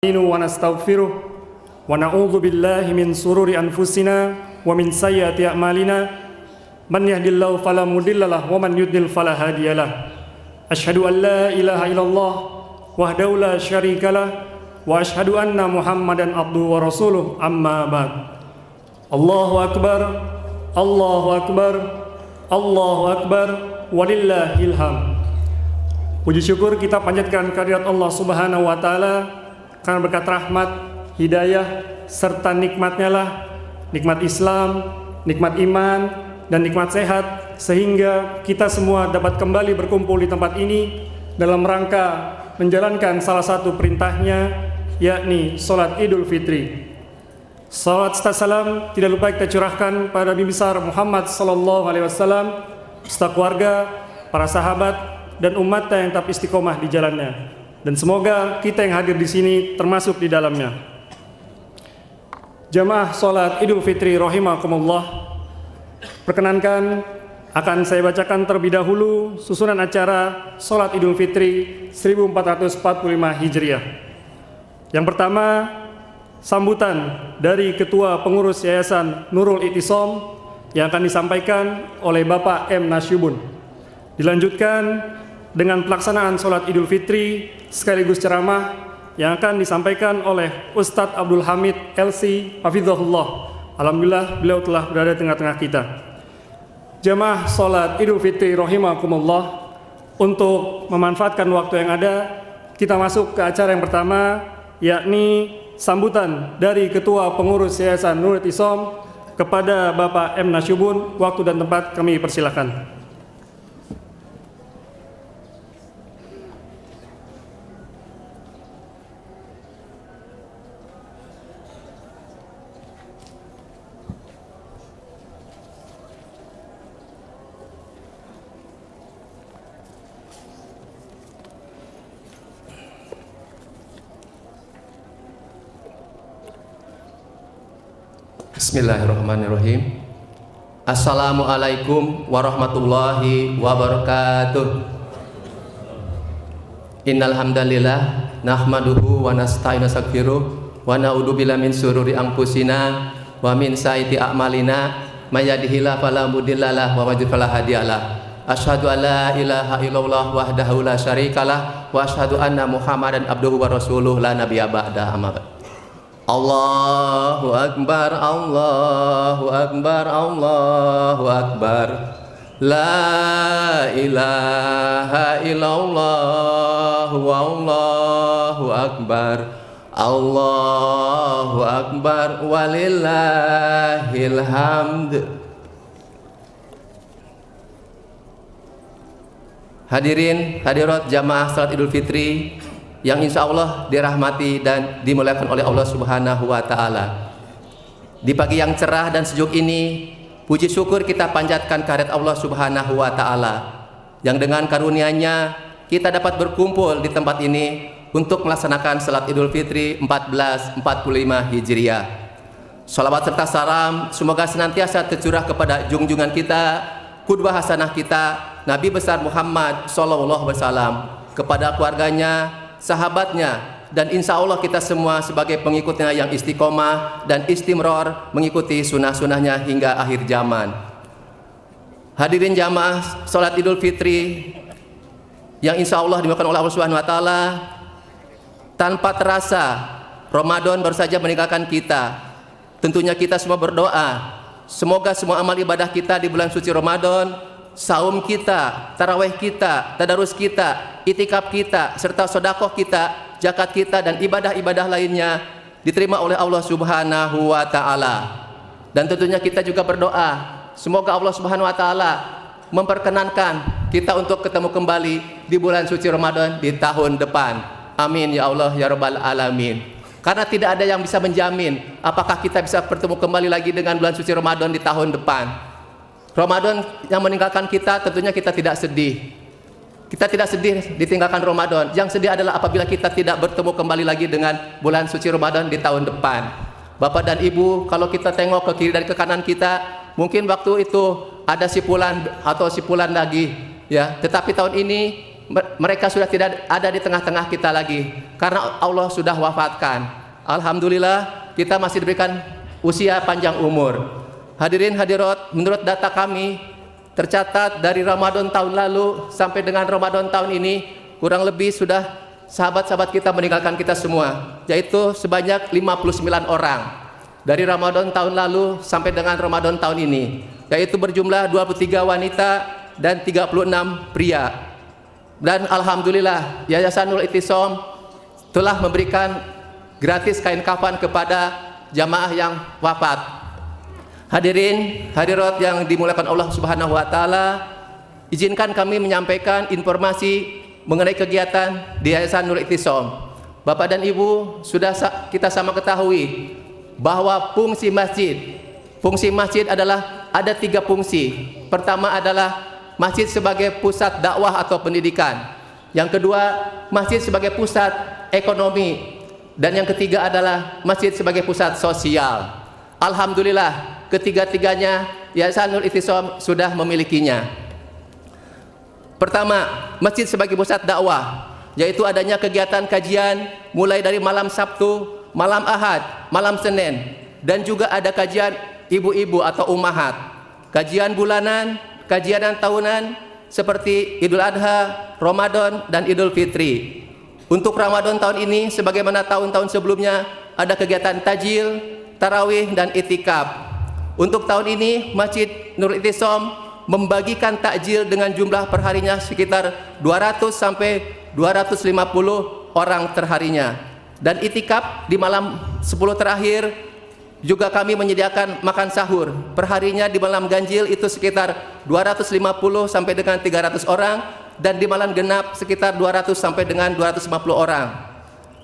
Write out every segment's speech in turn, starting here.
ونستغفره ونعوذ بالله من شرور أنفسنا ومن سيئات أعمالنا من يهد الله فلا مضل له ومن يضلل فلا هادي له أشهد أن لا إله إلا الله وحده لا شريك له وأشهد أن محمدا عبده ورسوله أما بعد الله أكبر الله أكبر الله أكبر walillahil hamd. Puji syukur kita panjatkan kehadirat Allah Subhanahu wa taala karena berkat rahmat, hidayah serta nikmatnya lah, nikmat Islam, nikmat iman dan nikmat sehat, sehingga kita semua dapat kembali berkumpul di tempat ini dalam rangka menjalankan salah satu perintahnya, yakni sholat Idul Fitri. Salawat serta salam tidak lupa kita curahkan pada Nabi besar Muhammad sallallahu alaihi wasallam, serta keluarga, para sahabat dan umatnya yang tetap istiqomah di jalannya. Dan semoga kita yang hadir di sini termasuk di dalamnya. Jamaah sholat Idul Fitri rahimakumullah, perkenankan akan saya bacakan terlebih dahulu susunan acara sholat Idul Fitri 1445 Hijriah. Yang pertama, sambutan dari Ketua Pengurus Yayasan Nurul I'tisam yang akan disampaikan oleh Bapak M. Nasyubun. Dilanjutkan dengan pelaksanaan sholat Idul Fitri sekaligus ceramah yang akan disampaikan oleh Ustadz Abdul Hamid LC Hafizahullah. Alhamdulillah beliau telah berada di tengah-tengah kita. Jamaah sholat Idul Fitri rahimakumullah, untuk memanfaatkan waktu yang ada, kita masuk ke acara yang pertama, yakni sambutan dari Ketua Pengurus Yayasan Nurul I'tisam kepada Bapak M. Nasyubun. Waktu dan tempat kami persilahkan. Bismillahirrahmanirrahim. Assalamualaikum warahmatullahi wabarakatuh. Innal hamdalillah nahmaduhu wa nasta'inu nastaghfiruh wa na'udzu billahi min syururi anfusina wa min sayyiati a'malina may yahdihillahu fala mudhillalah wa may yudhlil fala hadiyalah. Asyhadu an la ilaha illallah wahdahu la syarikalah wa asyhadu anna Muhammadan abduhu wa rasuluh la nabiyya ba'da. Amma ba'd. Allahu Akbar, Allahu Akbar, Allahu Akbar. La ilaha illallah wallahu akbar. Allahu Akbar walillahil hamd. Hadirin hadirat jamaah salat Idul Fitri yang insya Allah dirahmati dan dimuliakan oleh Allah Subhanahu wa ta'ala. Di pagi yang cerah dan sejuk ini, puji syukur kita panjatkan kehadirat Allah Subhanahu wa ta'ala yang dengan karunia-Nya kita dapat berkumpul di tempat ini untuk melaksanakan salat Idul Fitri 1445 Hijriah. Salawat serta salam semoga senantiasa tercurah kepada junjungan kita, qudwah hasanah kita, Nabi besar Muhammad sallallahu alaihi wasallam, kepada keluarganya, sahabatnya, dan insya Allah kita semua sebagai pengikutnya yang istiqomah dan istimror mengikuti sunnah-sunnahnya hingga akhir zaman. Hadirin jamaah sholat Idul Fitri yang insya Allah dimakan oleh Allah Subhanahu wa ta'ala, tanpa terasa Ramadan baru saja meninggalkan kita. Tentunya kita semua berdoa semoga semua amal ibadah kita di bulan suci Ramadan, saum kita, tarawih kita, tadarus kita, itikaf kita, serta sedekah kita, zakat kita, dan ibadah-ibadah lainnya diterima oleh Allah Subhanahu wa ta'ala. Dan tentunya kita juga berdoa semoga Allah Subhanahu wa ta'ala memperkenankan kita untuk ketemu kembali di bulan suci Ramadan di tahun depan. Amin ya Allah ya Rabbal alamin. Karena tidak ada yang bisa menjamin apakah kita bisa bertemu kembali lagi dengan bulan suci Ramadan di tahun depan. Ramadan yang meninggalkan kita, tentunya kita tidak sedih. Kita tidak sedih ditinggalkan Ramadan. Yang sedih adalah apabila kita tidak bertemu kembali lagi dengan bulan suci Ramadan di tahun depan. Bapak dan Ibu, kalau kita tengok ke kiri dan ke kanan kita, mungkin waktu itu ada sipulan atau sipulan lagi, ya. Tetapi tahun ini mereka sudah tidak ada di tengah-tengah kita lagi karena Allah sudah wafatkan. Alhamdulillah kita masih diberikan usia panjang umur. Hadirin hadirat, menurut data kami tercatat dari Ramadan tahun lalu sampai dengan Ramadan tahun ini kurang lebih sudah sahabat-sahabat kita meninggalkan kita semua, yaitu sebanyak 59 orang dari Ramadan tahun lalu sampai dengan Ramadan tahun ini, yaitu berjumlah 23 wanita dan 36 pria. Dan alhamdulillah Yayasan Nurul Ittisom telah memberikan gratis kain kafan kepada jamaah yang wafat. Hadirin hadirat yang dimuliakan Allah Subhanahu wa taala, izinkan kami menyampaikan informasi mengenai kegiatan di Yayasan Nurul Ittisom. Bapak dan Ibu, sudah kita sama ketahui bahwa fungsi masjid adalah ada 3 fungsi. Pertama adalah masjid sebagai pusat dakwah atau pendidikan. Yang kedua, masjid sebagai pusat ekonomi. Dan yang ketiga adalah masjid sebagai pusat sosial. Alhamdulillah, ketiga-tiganya Yayasan Nurul Ittisom sudah memilikinya. Pertama, masjid sebagai pusat dakwah, yaitu adanya kegiatan kajian mulai dari malam Sabtu, malam Ahad, malam Senin, dan juga ada kajian ibu-ibu atau ummahat, kajian bulanan, kajian tahunan seperti Idul Adha, Ramadan, dan Idul Fitri. Untuk Ramadan tahun ini, sebagaimana tahun-tahun sebelumnya, ada kegiatan tajil, tarawih, dan itikaf. Untuk tahun ini, Masjid Nurul Ittisom membagikan takjil dengan jumlah perharinya sekitar 200 sampai 250 orang terharinya. Dan itikaf di malam 10 terakhir juga kami menyediakan makan sahur. Perharinya di malam ganjil itu sekitar 250 sampai dengan 300 orang, dan di malam genap sekitar 200 sampai dengan 250 orang.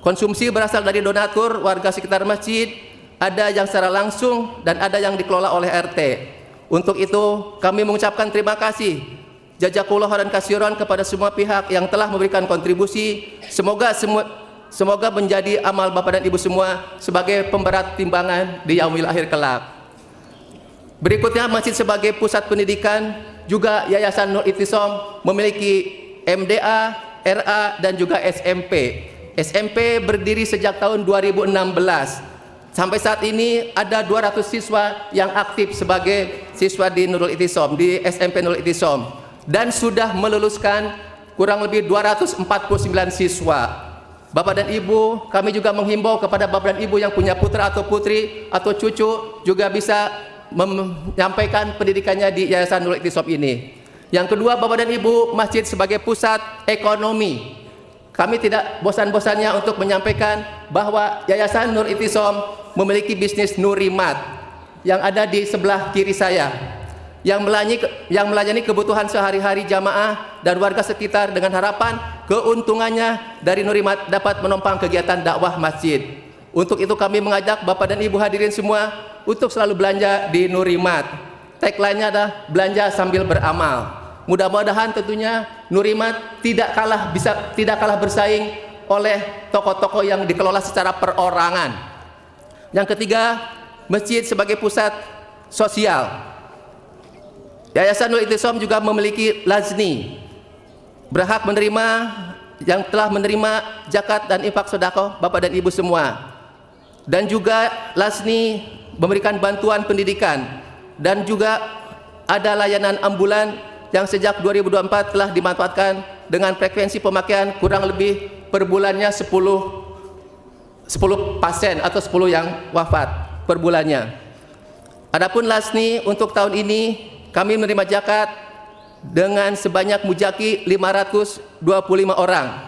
Konsumsi berasal dari donatur warga sekitar masjid, ada yang secara langsung dan ada yang dikelola oleh RT. Untuk itu kami mengucapkan terima kasih jazakallahu khairan katsiran kepada semua pihak yang telah memberikan kontribusi. Semoga menjadi amal Bapak dan Ibu semua sebagai pemberat timbangan di yaumil akhir kelak. Berikutnya, masjid sebagai pusat pendidikan, juga Yayasan Nurul Ittisom memiliki MDA, RA, dan juga SMP. SMP berdiri sejak tahun 2016. Sampai saat ini ada 200 siswa yang aktif sebagai siswa di Nurul Ittisom, di SMP Nurul Ittisom, dan sudah meluluskan kurang lebih 249 siswa. Bapak dan Ibu, kami juga menghimbau kepada Bapak dan Ibu yang punya putra atau putri atau cucu juga bisa menyampaikan pendidikannya di Yayasan Nurul Ittisom ini. Yang kedua, Bapak dan Ibu, masjid sebagai pusat ekonomi. Kami tidak bosan-bosannya untuk menyampaikan bahwa Yayasan Nurul Ittisom memiliki bisnis Nurimat yang ada di sebelah kiri saya, yang melayani kebutuhan sehari-hari jamaah dan warga sekitar dengan harapan keuntungannya dari Nurimat dapat menopang kegiatan dakwah masjid. Untuk itu kami mengajak Bapak dan Ibu hadirin semua untuk selalu belanja di Nurimat. Tagline-nya adalah belanja sambil beramal. Mudah-mudahan tentunya Nurimat tidak kalah bersaing oleh toko-toko yang dikelola secara perorangan. Yang ketiga, masjid sebagai pusat sosial. Yayasan Nurul Ittisom juga memiliki Lazni, berhak menerima yang telah menerima zakat dan infak sedekah Bapak dan Ibu semua. Dan juga Lazni memberikan bantuan pendidikan, dan juga ada layanan ambulan yang sejak 2024 telah dimanfaatkan dengan frekuensi pemakaian kurang lebih per bulannya 10 pasien atau 10 yang wafat per bulannya. Adapun Lazni untuk tahun ini kami menerima zakat dengan sebanyak mujaki 525 orang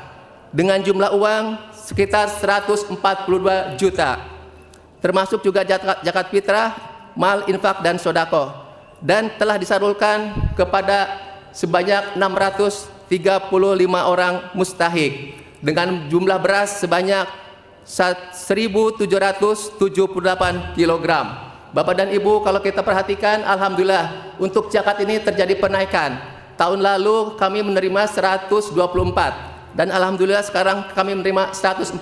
dengan jumlah uang sekitar 142 juta, termasuk juga zakat fitrah, mal, infak, dan sodako, dan telah disalurkan kepada sebanyak 635 orang mustahik dengan jumlah beras sebanyak 1.778 kg. Bapak dan Ibu, kalau kita perhatikan, alhamdulillah untuk zakat ini terjadi penaikan. Tahun lalu kami menerima 124 dan alhamdulillah sekarang kami menerima 142.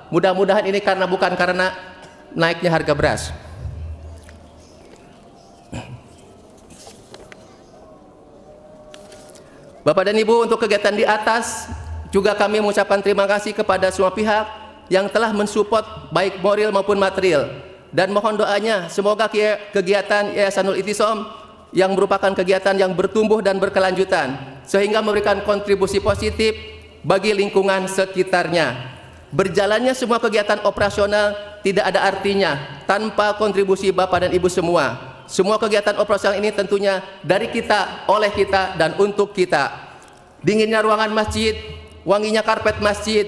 Mudah-mudahan ini bukan karena naiknya harga beras. Bapak dan Ibu, untuk kegiatan di atas juga kami mengucapkan terima kasih kepada semua pihak yang telah mensupport baik moral maupun material, dan mohon doanya semoga kegiatan Yayasanul Ittisom yang merupakan kegiatan yang bertumbuh dan berkelanjutan sehingga memberikan kontribusi positif bagi lingkungan sekitarnya. Berjalannya semua kegiatan operasional tidak ada artinya tanpa kontribusi Bapak dan Ibu semua. Semua kegiatan operasional ini tentunya dari kita, oleh kita, dan untuk kita. Dinginnya ruangan masjid, wanginya karpet masjid,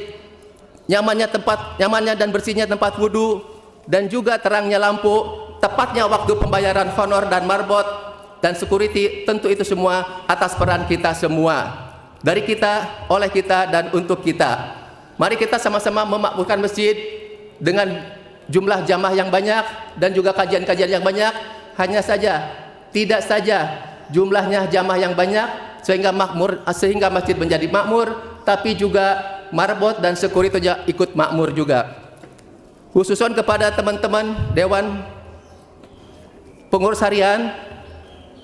nyamannya dan bersihnya tempat wudhu, dan juga terangnya lampu, tepatnya waktu pembayaran honor dan marbot, dan security, tentu itu semua atas peran kita semua. Dari kita, oleh kita, dan untuk kita. Mari kita sama-sama memakmurkan masjid dengan jumlah jamaah yang banyak dan juga kajian-kajian yang banyak. Hanya saja, tidak saja jumlahnya jamaah yang banyak sehingga masjid menjadi makmur, tapi juga marbot dan security ikut makmur juga. Khususon kepada teman-teman Dewan Pengurus Harian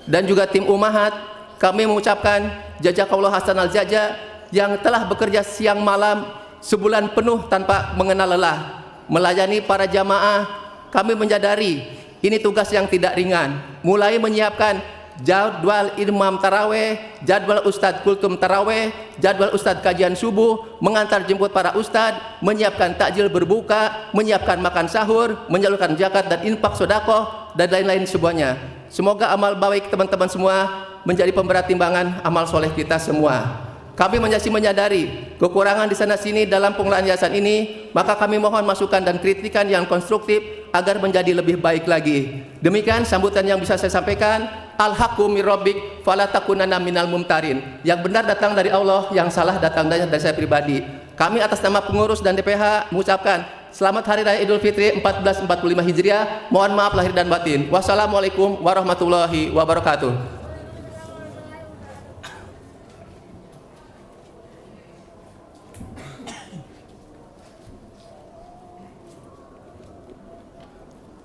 dan juga tim Umahat, kami mengucapkan jazakallahu hasanal jaza yang telah bekerja siang malam sebulan penuh tanpa mengenal lelah melayani para jamaah. Kami menyadari ini tugas yang tidak ringan, mulai menyiapkan jadwal imam taraweh, jadwal ustadz kultum taraweh, jadwal ustadz kajian subuh, mengantar jemput para ustadz, menyiapkan takjil berbuka, menyiapkan makan sahur, menyalurkan zakat dan infak sedekah, dan lain-lain semuanya. Semoga amal baik teman-teman semua menjadi pemberat timbangan amal soleh kita semua. Kami masih menyadari kekurangan di sana sini dalam pengelolaan yayasan ini, maka kami mohon masukan dan kritikan yang konstruktif agar menjadi lebih baik lagi. Demikian sambutan yang bisa saya sampaikan. Al-haqqu mir rabbik fala takunanna minal mumtarin. Yang benar datang dari Allah, yang salah datang dari saya pribadi. Kami atas nama pengurus dan DPH mengucapkan selamat Hari Raya Idul Fitri 1445 Hijriah. Mohon maaf lahir dan batin. Wassalamualaikum warahmatullahi wabarakatuh.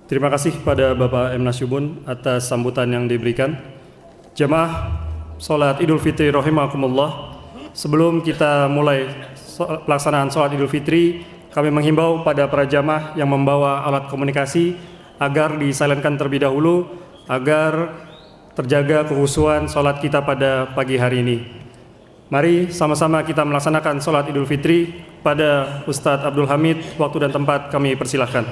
Terima kasih kepada Bapak M. Nasyubun atas sambutan yang diberikan. Jamaah sholat Idul Fitri rahimakumullah. Sebelum kita mulai pelaksanaan sholat Idul Fitri, kami menghimbau pada para jamaah yang membawa alat komunikasi agar disilentkan terlebih dahulu agar terjaga kekhusyuan sholat kita pada pagi hari ini. Mari sama-sama kita melaksanakan sholat Idul Fitri. Pada Ustadz Abdul Hamid, waktu dan tempat kami persilahkan.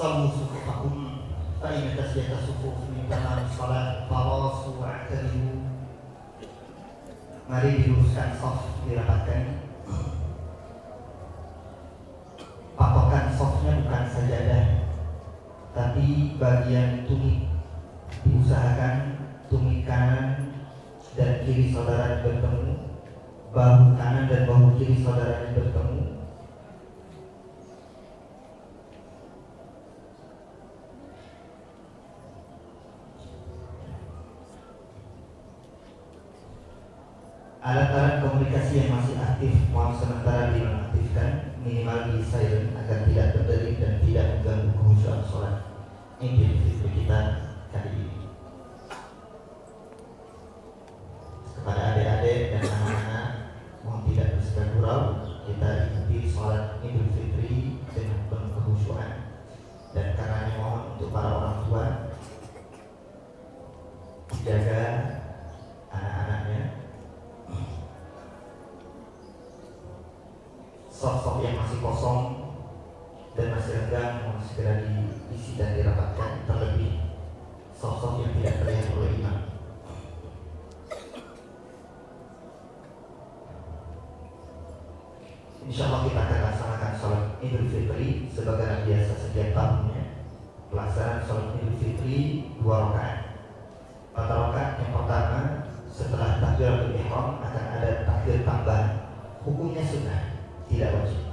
صلوا صفوفكم فإن تسوية الصفوف من تمام الصلاة فواصوا واعتدلوا. Mari diluruskan soft, dirapatkan. Patokan softnya bukan sajadah, tapi bagian tumit. Diusahakan tumit kanan dan kiri saudara bertemu, bahu kanan dan bahu kiri saudara bertemu. Alat-alat komunikasi yang masih aktif mohon sementara dinonaktifkan, minimal di silent agar tidak berderi dan tidak mengganggu kekhusyuan sholat Idul Fitri kita kali ini. Kepada adik-adik dan anak-anak mohon tidak bersikap gurau, kita ikuti sholat Idul Fitri dengan penuh kekhusyuan, dan karenanya mohon untuk para orang tua jaga anak-anaknya. Sok-sok yang masih kosong dan masih renggang mohon segera diisi dan dirapatkan, terlebih sok-sok yang tidak terlihat oleh imam. Idul Fitri sebagaimana biasa setiap tahunnya. Pelaksanaan sholat Idul Fitri 2 rakaat. Pada rakaat yang pertama setelah takbiratul ihram akan ada takbir tambahan. Hukumnya sunnah, tidak wajib.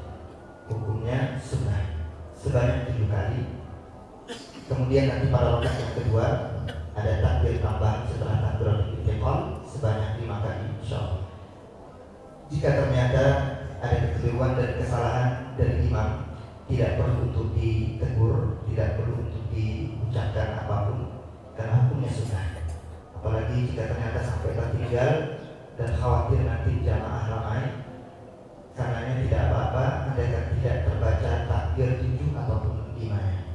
Hukumnya sunnah sebanyak 7 kali. Kemudian nanti pada rakaat yang kedua ada takbir tambahan setelah takbiratul ihram sebanyak 5 kali insyaallah. Jika ternyata ada kekeliruan dan kesalahan dari imam, tidak perlu untuk ditegur, tidak perlu untuk diucapkan apapun, karena hukumnya sunnah. Apalagi jika ternyata sampai tertinggal dan khawatir nanti jamaah ramai, karenanya tidak apa-apa andaikan tidak terbaca takbir 7 ataupun 5-nya.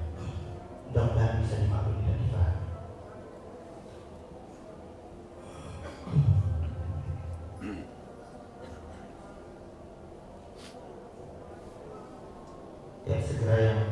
Mudah-mudahan bisa dimaklumi dan difahami. Ya segera yang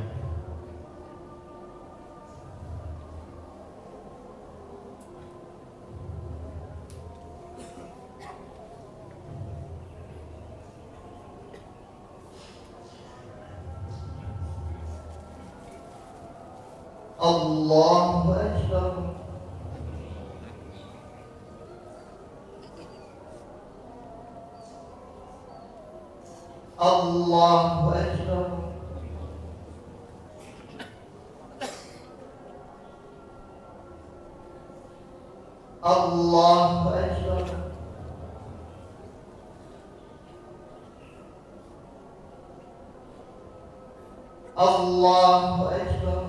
Allahu Akbar. Allahu Akbar. Allahu Akbar. Allahu Akbar.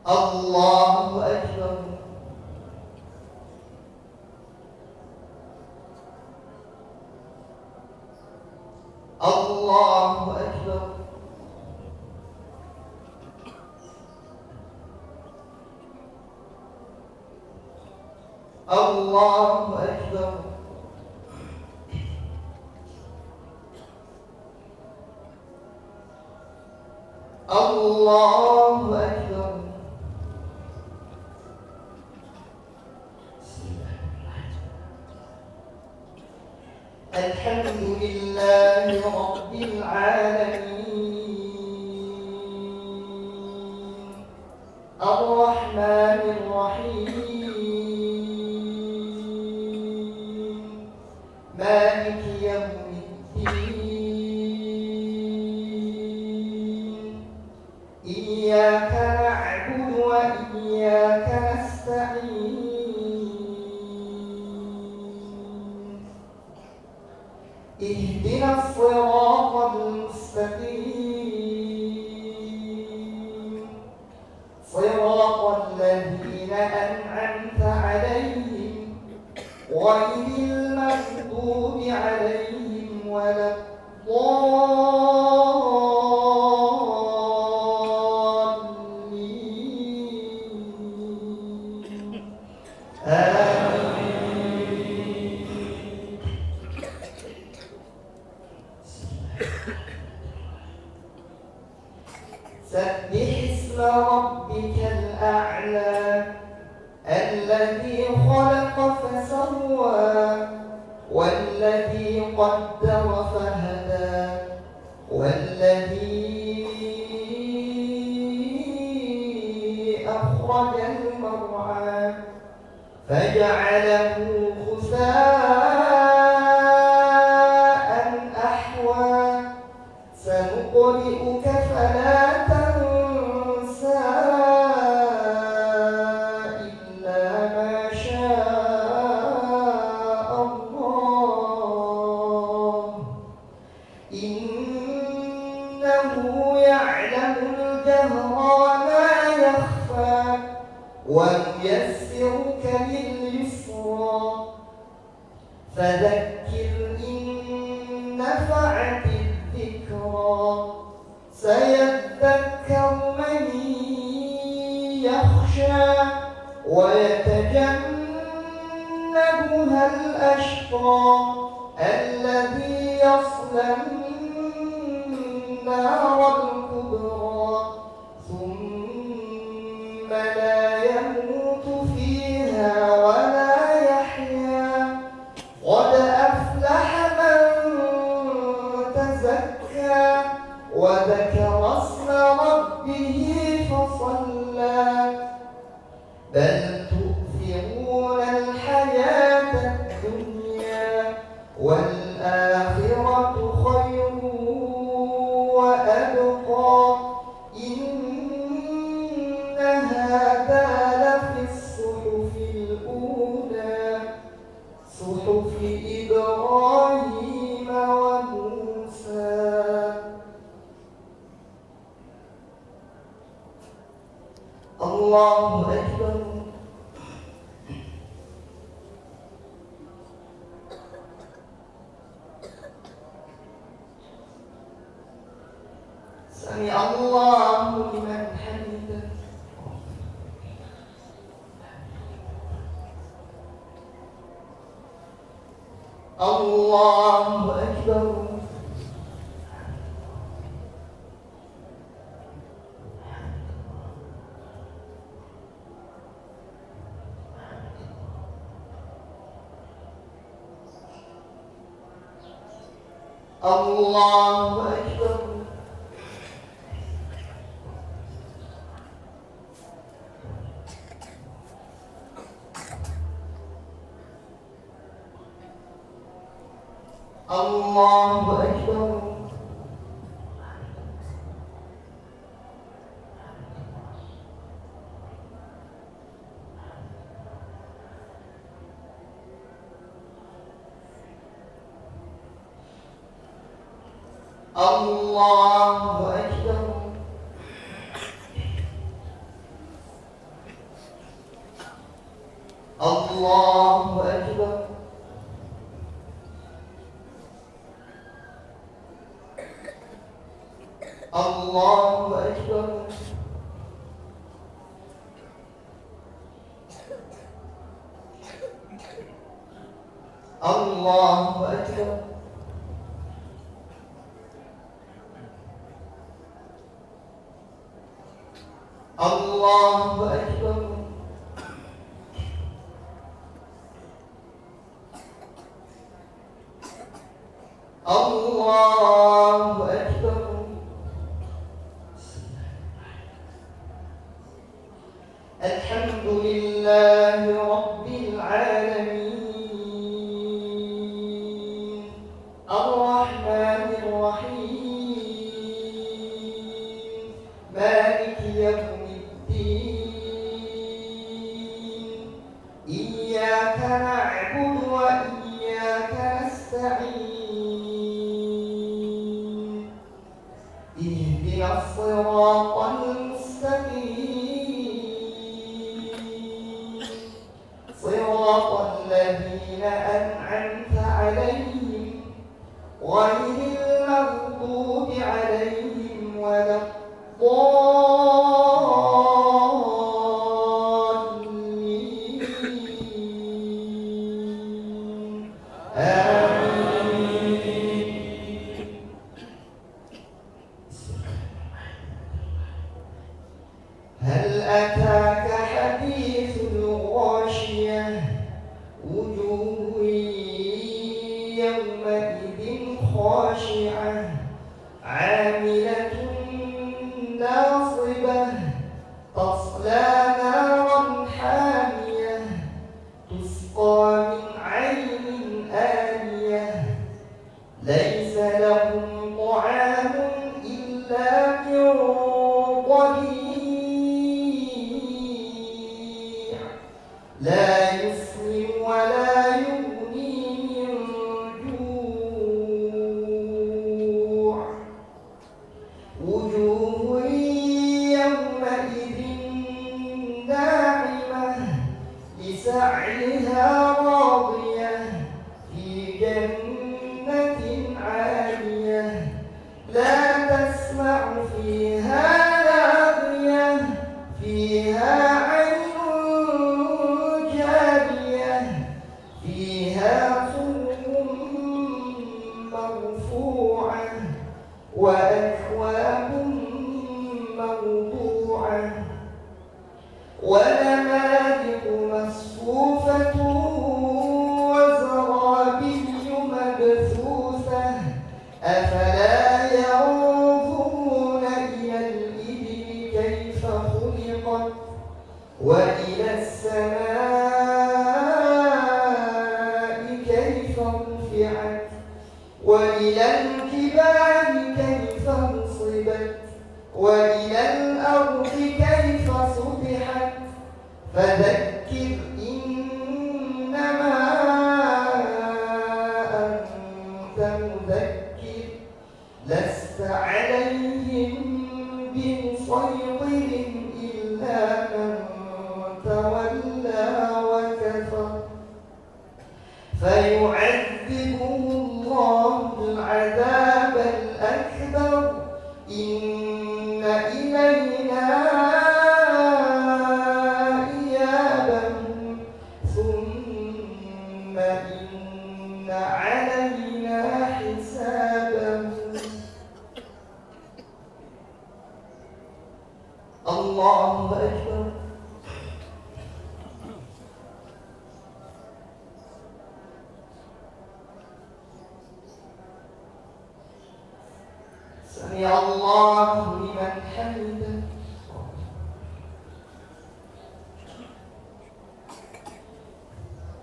Allahu Akbar. Allahu Akbar. Allahu Akbar. Allahu Akbar. Alhamdulillahi Rabbil Alamin Ar-Rahmanir Rahim Maliki Yawmiddin Iyyaka na'budu wa iyyaka nasta'in اهدنا الصراط المستقيم صراط الذين أنعمت عليهم غير المغضوب عليهم ولا الضالين سبح اسم ربك الأعلى الذي خلق فسوى والذي قدر فهدى والذي أخرج المرعى فجعله غثاء أحوى سنقرئك فلا تنسى إلا ما شاء الله إنه يعلم الجهر وما يخفى ونيسرك لليسرى فذكر إن نفعت الذكرى سيذكر من يخشى ويتجنبها الأشقى الذي يصلى النار الكبرى ثم لا يموت فيها ولا يحيا وذكر اسم ربه فصلى بل تؤثرون الحياة الدنيا والآخرة خير وأبقى إن هذا لفي الصحف الأولى صحف إبراهيم وموسى. الله أكبر. سمع الله لمن حمده. الله أكبر. الله أكبر. الله أكبر. الله أكبر. الله أكبر. الله أكبر. الله أكبر. الله أكبر. الله أكبر. الحمد لله رب العالمين الرحمن الرحيم مالك يوم الدين إياك نعبد وإياك نستعين اهدنا الصراط المستقيم صراط الذين أنعمت عليهم غير المغضوب عليهم ولا الضالين آمين. هل أتاك حديث الغاشية وجوه يومئذ خاشعة عاملة ناصبة تصلى نارا حامية تسقى من عين آنية ليس لهم طعام إلا من ضريع لا يسمن ولا يغني من جوع وجوه يومئذ ناعمة لسعيها راضية في جنة عالية لا تسمع فيها لاغية فيها عين جارية فيها سرر مرفوعة وأكواب موضوعة ونمارق مصفوفة وزرابي مبثوثة أفلا ينظرون وإلى الجبال كيف نصبت وإلى الأرض كيف سطحت فذكر إنما أنت مذكر لست عليهم بمسيطر إلا من تولى وكفر فيعذبه الله العذاب الأكبر إن إلينا إيابهم ثم إن علينا حسابهم. الله أكبر. سمع الله لمن حمده.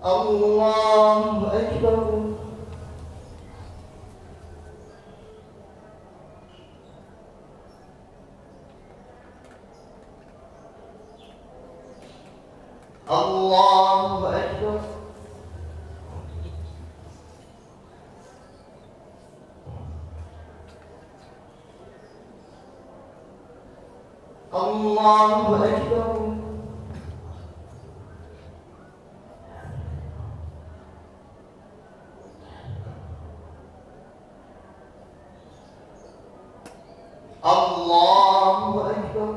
الله أكبر. الله أكبر. الله أكبر. الله أكبر.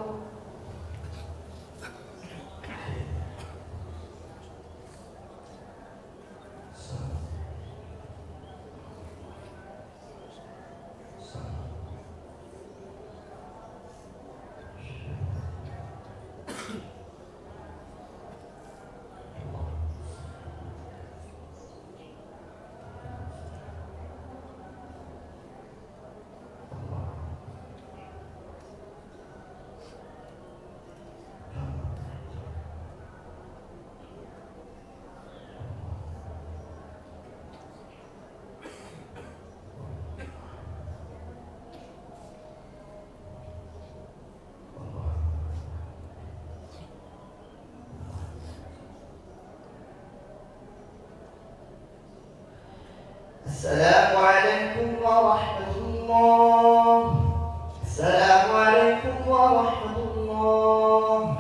السلام عليكم ورحمة الله. السلام عليكم ورحمة الله.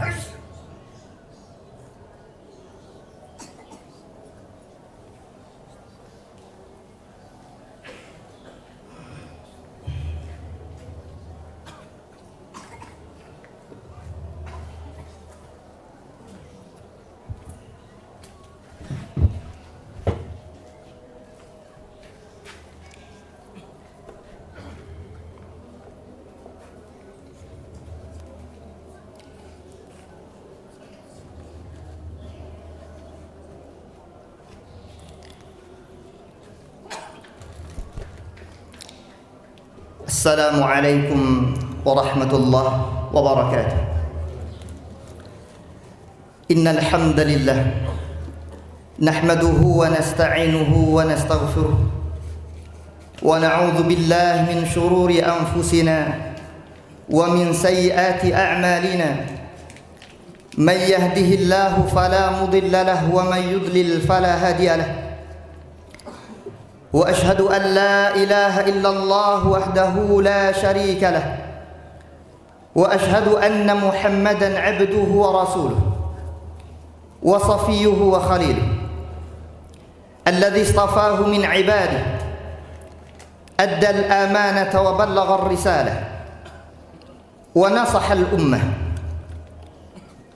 السلام عليكم ورحمة الله وبركاته. إن الحمد لله نحمده ونستعينه ونستغفره ونعوذ بالله من شرور أنفسنا ومن سيئات أعمالنا من يهده الله فلا مضل له ومن يضلل فلا هادي له وأشهد أن لا إله إلا الله وحده لا شريك له وأشهد أن محمدًا عبده ورسوله وصفيه وخليله الذي اصطفاه من عباده أدى الأمانة وبلغ الرسالة ونصح الأمة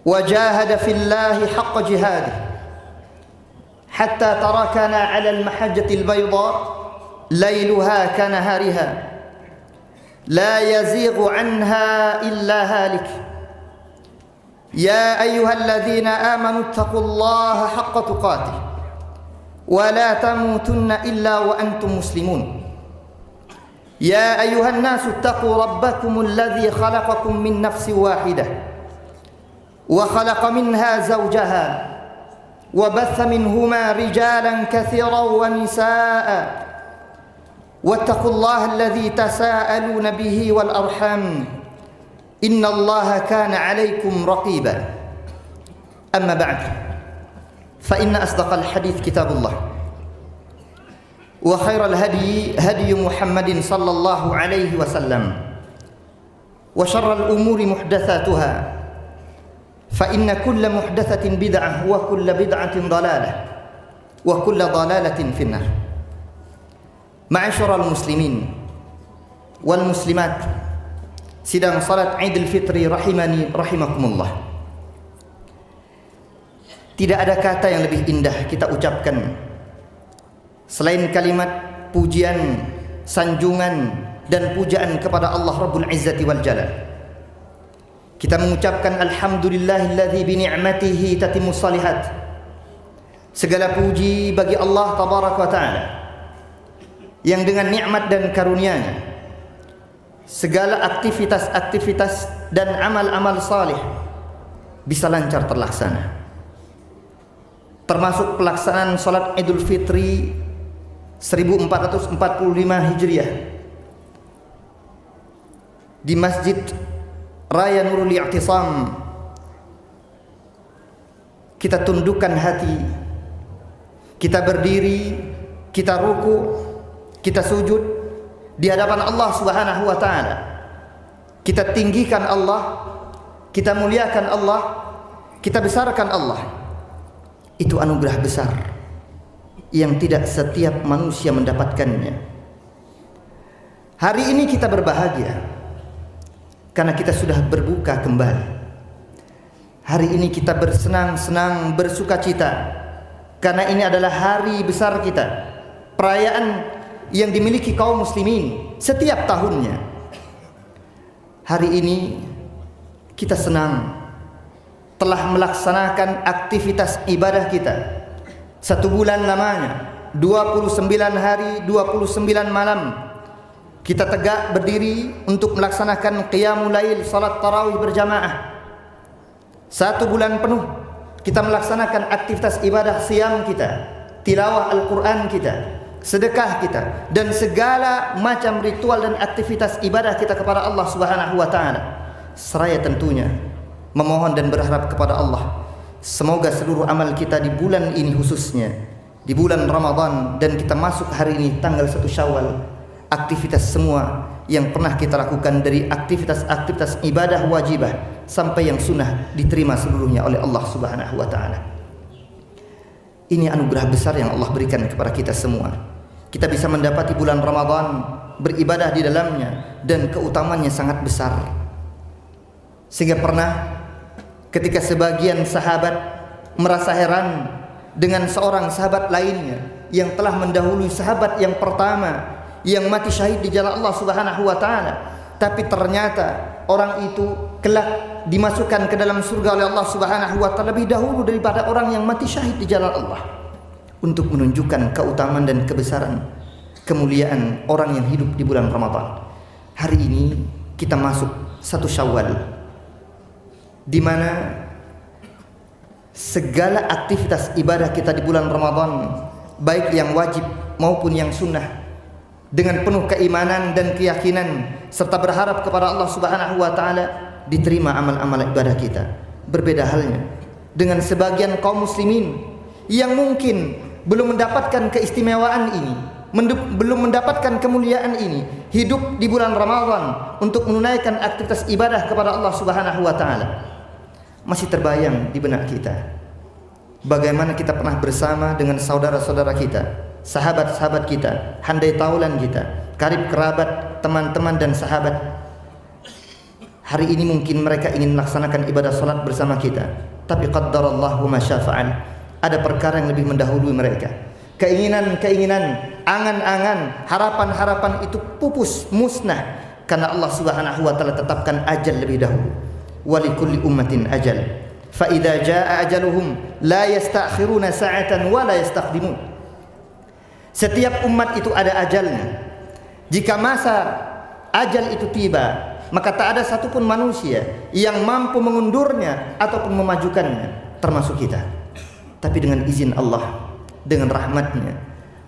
وجاهد في الله حق جهاده حتى تركنا على المحجة البيضاء ليلها كنهارها لا يزيغ عنها إلا هالك. يا أيها الذين آمنوا اتقوا الله حق تقاته ولا تموتن إلا وأنتم مسلمون. يا أيها الناس اتقوا ربكم الذي خلقكم من نفس واحدة وخلق منها زوجها وبث منهما رجالا كثيرا ونساء wattaqullaha alladzi tasaaluna bihi wal arham innallaha kana 'alaikum raqiba. Amma ba'd, fa inna asdaqal hadits kitabullah wa khairal hadi hadi Muhammadin sallallahu alaihi wasallam wa syarral umuri muhdatsatuha fa inna kulla muhdatsatin bid'ah wa kulla bid'atin dhalalah wa kulla dhalalatin finnar. Ma'asyiral muslimin wal muslimat, sidang salat Idul Fitri rahimani rahimakumullah. Tidak ada kata yang lebih indah kita ucapkan selain kalimat pujian, sanjungan dan pujaan kepada Allah Rabbul Izzati wal Jalal. Kita mengucapkan alhamdulillahilladzi bi ni'matihi tatimmus shalihat. Segala puji bagi Allah tabaraka wa taala yang dengan nikmat dan karunia-Nya segala aktivitas-aktivitas dan amal-amal salih bisa lancar terlaksana, termasuk pelaksanaan salat Idul Fitri 1445 Hijriah di Masjid Raya Nurul I'tisam. Kita tundukkan hati, kita berdiri, kita ruku, kita sujud di hadapan Allah Subhanahu wa taala. Kita tinggikan Allah, kita muliakan Allah, kita besarkan Allah. Itu anugerah besar yang tidak setiap manusia mendapatkannya. Hari ini kita berbahagia karena kita sudah berbuka kembali. Hari ini kita bersenang-senang, bersukacita karena ini adalah hari besar kita, perayaan yang dimiliki kaum muslimin setiap tahunnya. Hari ini kita senang telah melaksanakan aktivitas ibadah kita 1 bulan lamanya, 29 hari, 29 malam. Kita tegak berdiri untuk melaksanakan qiyamul lail, salat tarawih berjamaah. 1 bulan penuh kita melaksanakan aktivitas ibadah siam kita, tilawah Al-Quran kita, sedekah kita, dan segala macam ritual dan aktivitas ibadah kita kepada Allah Subhanahu wa taala. Seraya tentunya memohon dan berharap kepada Allah semoga seluruh amal kita di bulan ini, khususnya di bulan Ramadan, dan kita masuk hari ini tanggal 1 Syawal, aktivitas semua yang pernah kita lakukan dari aktivitas-aktivitas ibadah wajibah sampai yang sunnah diterima seluruhnya oleh Allah Subhanahu wa taala. Ini anugerah besar yang Allah berikan kepada kita semua. Kita bisa mendapati bulan Ramadan, beribadah di dalamnya, dan keutamaannya sangat besar. Sehingga pernah ketika sebagian sahabat merasa heran dengan seorang sahabat lainnya yang telah mendahului sahabat yang pertama yang mati syahid di jalan Allah Subhanahu wa taala, tapi ternyata orang itu kelak dimasukkan ke dalam surga oleh Allah Subhanahu wa taala lebih dahulu daripada orang yang mati syahid di jalan Allah, untuk menunjukkan keutamaan dan kebesaran kemuliaan orang yang hidup di bulan Ramadan. Hari ini kita masuk 1 Syawal, di mana segala aktivitas ibadah kita di bulan Ramadan, baik yang wajib maupun yang sunnah, dengan penuh keimanan dan keyakinan serta berharap kepada Allah Subhanahu wa taala, diterima amal-amal ibadah kita. Berbeda halnya dengan sebagian kaum muslimin yang mungkin belum mendapatkan keistimewaan ini, belum mendapatkan kemuliaan ini, hidup di bulan Ramadan untuk menunaikan aktivitas ibadah kepada Allah Subhanahu wa taala. Masih terbayang di benak kita bagaimana kita pernah bersama dengan saudara-saudara kita, sahabat-sahabat kita, handai taulan kita, karib kerabat, teman-teman dan sahabat. Hari ini mungkin mereka ingin melaksanakan ibadah salat bersama kita, tapi qaddarallahu ma syafa'al. Ada perkara yang lebih mendahului mereka. Keinginan-keinginan, angan-angan, harapan-harapan itu pupus, musnah, karena Allah Subhanahu wa taala tetapkan ajal lebih dahulu. Walikulli ummatin ajal. Fa idza jaa ajaluhum la yasta'khiruna sa'atan wa la yastaqdimun. Setiap umat itu ada ajalnya. Jika masa ajal itu tiba, maka tak ada satupun manusia yang mampu mengundurnya ataupun memajukannya, termasuk kita. Tapi dengan izin Allah, dengan rahmatnya,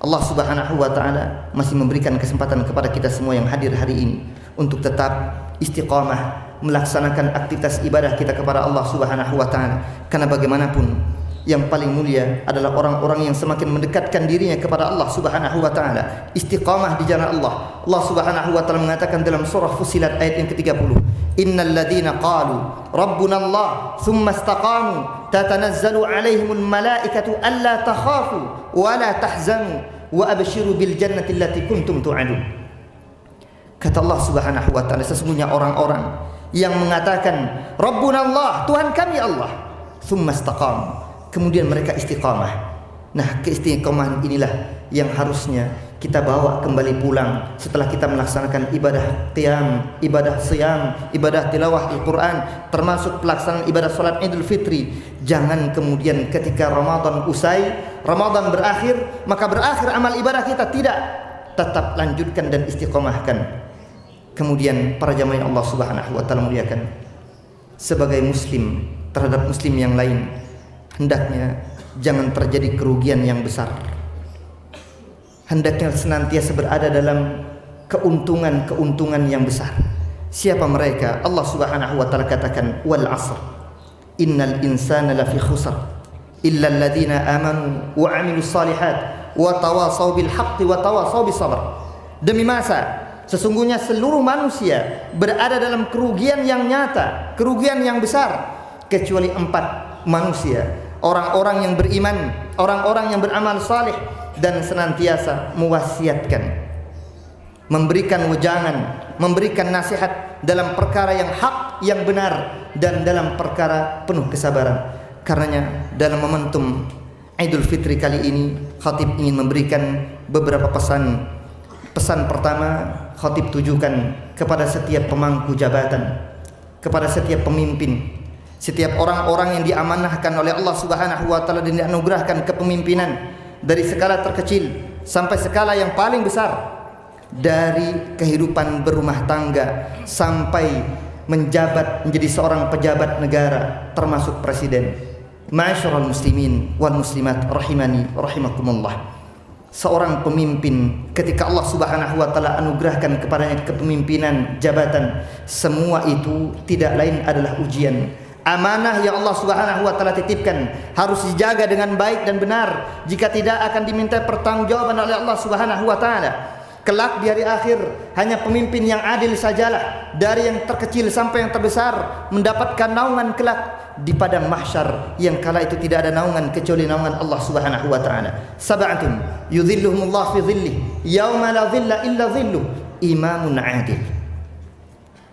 Allah Subhanahu wa taala masih memberikan kesempatan kepada kita semua yang hadir hari ini untuk tetap istiqamah melaksanakan aktivitas ibadah kita kepada Allah Subhanahu wa taala. Karena bagaimanapun yang paling mulia adalah orang-orang yang semakin mendekatkan dirinya kepada Allah Subhanahu wa taala, istiqamah di jalan Allah. Allah Subhanahu wa taala mengatakan dalam surah Fussilat ayat yang ke-30, innal ladzina qalu rabbuna Allah tsumma istaqamu tatanazzalu alaihimul malaikatu alla takhafu wa la tahzanu wa abshiru bil jannati allati kuntum tu'adun. Kata Allah Subhanahu wa taala, sesungguhnya orang-orang yang mengatakan rabbuna Allah, Tuhan kami Allah, tsumma istaqamu, kemudian mereka istiqamah. Nah, keistiqamahan inilah yang harusnya kita bawa kembali pulang setelah kita melaksanakan ibadah qiyam, ibadah siyam, ibadah tilawah Al-Quran, termasuk pelaksanaan ibadah salat Idul Fitri. Jangan kemudian ketika Ramadan usai, Ramadan berakhir, maka berakhir amal ibadah kita. Tidak, tetap lanjutkan dan istiqamahkan. Kemudian para jamaah yang Allah Subhanahu wa taala muliakan, sebagai muslim terhadap muslim yang lain, hendaknya jangan terjadi kerugian yang besar. Hendaknya senantiasa berada dalam keuntungan-keuntungan yang besar. Siapa mereka? Allah Subhanahu wa taala katakan, wal 'asr innal insana lafi khusr illa alladziina aamanu wa 'amilus shalihat wa tawashaw bil haqqi wa tawashaw bis sabr. Demi masa, sesungguhnya seluruh manusia berada dalam kerugian yang nyata, kerugian yang besar, kecuali 4 manusia: orang-orang yang beriman, orang-orang yang beramal saleh, dan senantiasa mewasiatkan, memberikan wejangan, memberikan nasihat dalam perkara yang hak, yang benar, dan dalam perkara penuh kesabaran. Karenanya dalam momentum Idul Fitri kali ini, khatib ingin memberikan beberapa pesan. Pesan pertama, khatib tujukan kepada setiap pemangku jabatan, kepada setiap pemimpin, setiap orang-orang yang diamanahkan oleh Allah Subhanahu wa taala dan dianugerahkan kepemimpinan, dari skala terkecil sampai skala yang paling besar, dari kehidupan berumah tangga sampai menjabat menjadi seorang pejabat negara termasuk presiden. Ma'asyiral muslimin wal muslimat rahimani rahimakumullah. Seorang pemimpin, ketika Allah Subhanahu wa taala anugerahkan kepadanya kepemimpinan, jabatan, semua itu tidak lain adalah ujian. Amanah yang Allah Subhanahu wa taala titipkan harus dijaga dengan baik dan benar. Jika tidak, akan diminta pertanggungjawaban oleh Allah Subhanahu wa taala. Kelak di hari akhir, hanya pemimpin yang adil sajalah, dari yang terkecil sampai yang terbesar, mendapatkan naungan kelak di padang mahsyar, yang kala itu tidak ada naungan kecuali naungan Allah Subhanahu wa taala. Sab'atun yudhilluhumullah fi dhillih yauma la dhilla illa dhilluh, imamun adil.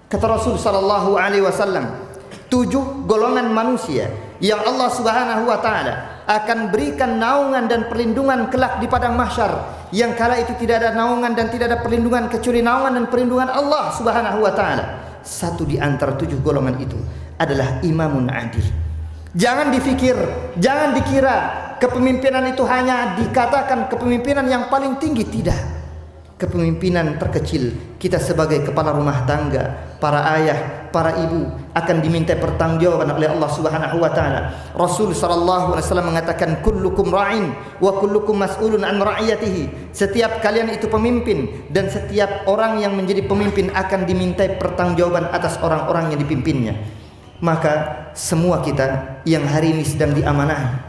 Kata Rasul sallallahu alaihi wasallam, 7 golongan manusia yang Allah Subhanahu wa taala akan berikan naungan dan perlindungan kelak di padang mahsyar, yang kala itu tidak ada naungan dan tidak ada perlindungan kecuali naungan dan perlindungan Allah Subhanahu wa taala. Satu di antara 7 golongan itu adalah imamun adil. Jangan dipikir, jangan dikira kepemimpinan itu hanya dikatakan kepemimpinan yang paling tinggi. Tidak. Kepemimpinan terkecil, kita sebagai kepala rumah tangga, para ayah, para ibu akan diminta pertanggungjawaban oleh Allah Subhanahu wa taala. Rasul sallallahu alaihi wasallam mengatakan, kullukum ra'in wa kullukum mas'ulun an ra'iyatihi. Setiap kalian itu pemimpin, dan setiap orang yang menjadi pemimpin akan dimintai pertanggungjawaban atas orang-orang yang dipimpinnya. Maka semua kita yang hari ini sedang diamanah,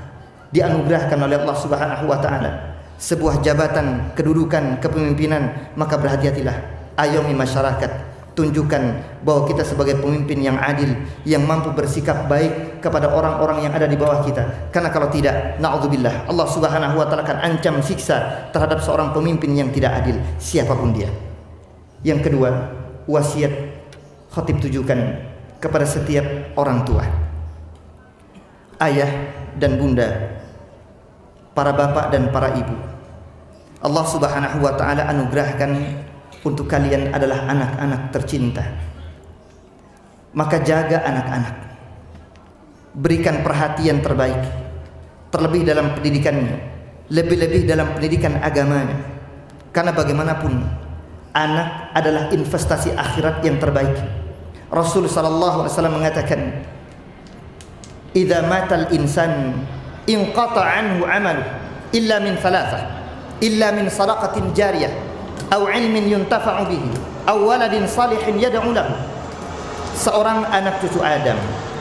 dianugerahkan oleh Allah Subhanahu wa taala sebuah jabatan, kedudukan, kepemimpinan, maka berhati-hatilah. Ayomi masyarakat, tunjukkan bahwa kita sebagai pemimpin yang adil, yang mampu bersikap baik kepada orang-orang yang ada di bawah kita. Karena kalau tidak, na'udzubillah, Allah Subhanahu wa taala akan ancam siksa terhadap seorang pemimpin yang tidak adil, siapapun dia. Yang kedua, wasiat khatib tujukan kepada setiap orang tua, ayah dan bunda, para bapak dan para ibu. Allah Subhanahu wa taala anugerahkan untuk kalian adalah anak-anak tercinta. Maka jaga anak-anak, berikan perhatian terbaik, terlebih dalam pendidikannya, lebih-lebih dalam pendidikan agamanya. Karena bagaimanapun anak adalah investasi akhirat yang terbaik. Rasul sallallahu alaihi wasallam mengatakan, "Idza matal insan inqata anhu 'amaluhu illa min thalathah." illa min sadaqatin jariyah aw ilmin yuntafa'u bihi aw waladin salihin yad'u lahu. Seorang anak cucu Adam,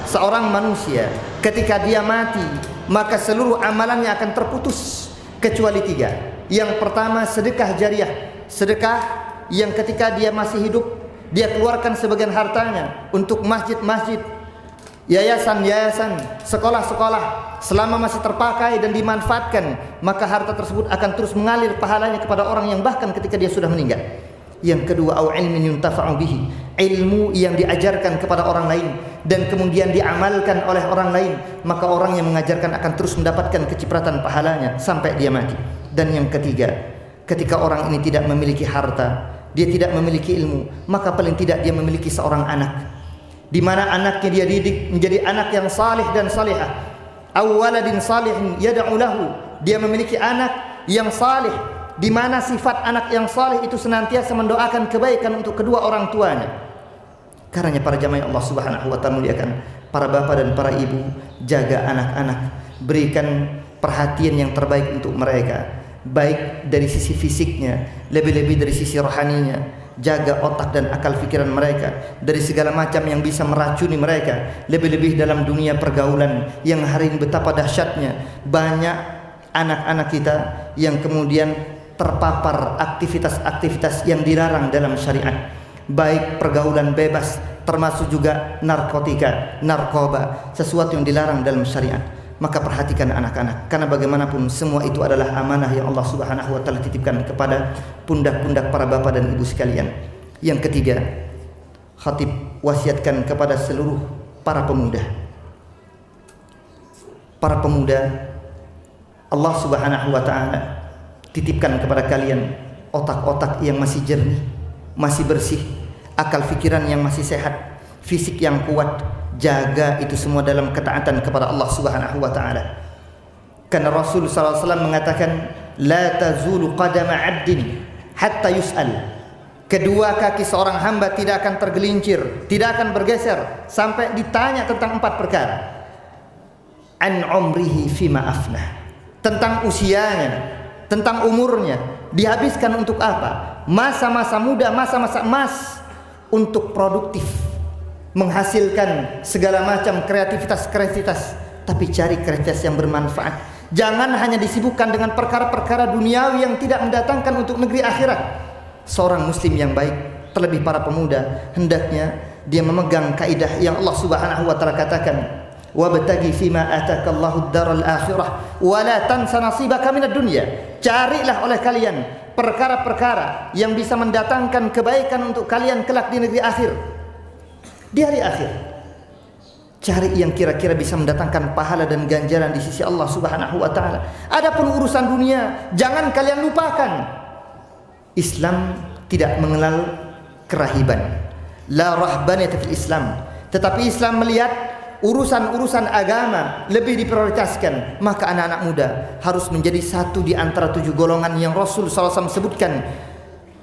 seorang manusia, ketika dia mati, maka seluruh amalannya akan terputus kecuali 3. Yang pertama, sedekah jariah, sedekah yang ketika dia masih hidup dia keluarkan sebagian hartanya untuk masjid-masjid, yayasan-yayasan, sekolah-sekolah, selama masih terpakai dan dimanfaatkan, maka harta tersebut akan terus mengalir pahalanya kepada orang yang bahkan ketika dia sudah meninggal. Yang kedua, au ilmin yuntafa'u bihi, ilmu yang diajarkan kepada orang lain dan kemudian diamalkan oleh orang lain, maka orang yang mengajarkan akan terus mendapatkan kecipratan pahalanya sampai dia mati. Dan yang ketiga, ketika orang ini tidak memiliki harta, dia tidak memiliki ilmu, maka paling tidak dia memiliki seorang anak, di mana anaknya dia didik menjadi anak yang salih dan salihah. Awaladin salihin yad'u lahu, dia memiliki anak yang salih, di mana sifat anak yang salih itu senantiasa mendoakan kebaikan untuk kedua orang tuanya. Karenanya para jamaah Allah Subhanahu wa taala muliakan, para bapak dan para ibu, jaga anak-anak, berikan perhatian yang terbaik untuk mereka, baik dari sisi fisiknya, lebih-lebih dari sisi rohaninya. Jaga otak dan akal pikiran mereka dari segala macam yang bisa meracuni mereka, lebih-lebih dalam dunia pergaulan yang hari ini betapa dahsyatnya. Banyak anak-anak kita yang kemudian terpapar aktivitas-aktivitas yang dilarang dalam syariat, baik pergaulan bebas, termasuk juga narkotika, narkoba, sesuatu yang dilarang dalam syariat. Maka perhatikan anak-anak, karena bagaimanapun semua itu adalah amanah yang Allah Subhanahu wa taala titipkan kepada pundak-pundak para bapak dan ibu sekalian. Yang ketiga, khatib wasiatkan kepada seluruh para pemuda. Para pemuda, Allah Subhanahu wa taala titipkan kepada kalian otak-otak yang masih jernih, masih bersih, akal fikiran yang masih sehat, fisik yang kuat. Jaga itu semua dalam ketaatan kepada Allah Subhanahu wa taala. Karena Rasul sallallahu alaihi wasallam mengatakan, la tazulu qadama 'abdin hatta yus'al. Kedua kaki seorang hamba tidak akan tergelincir, tidak akan bergeser sampai ditanya tentang 4 perkara. An umrihi fima afnah, tentang usianya, tentang umurnya, dihabiskan untuk apa? Masa-masa muda, masa-masa emas untuk produktif, menghasilkan segala macam kreativitas, tapi cari kreativitas yang bermanfaat. Jangan hanya disibukkan dengan perkara-perkara duniawi yang tidak mendatangkan untuk negeri akhirat. Seorang muslim yang baik, terlebih para pemuda, hendaknya dia memegang kaidah yang Allah Subhanahu wa taala katakan, wabtaghi fima atakallahu ad-daral akhirah wa la tansa nasibaka minad dunya. Carilah oleh kalian perkara-perkara yang bisa mendatangkan kebaikan untuk kalian kelak di negeri akhir, di hari akhir. Cari yang kira-kira bisa mendatangkan pahala dan ganjaran di sisi Allah Subhanahu wa taala. Adapun urusan dunia jangan kalian lupakan. Islam tidak mengenal kerahiban. La rahbaniyata fil Islam. Tetapi Islam melihat urusan-urusan agama lebih diprioritaskan. Maka anak-anak muda harus menjadi satu di antara 7 golongan yang Rasul SAW sebutkan.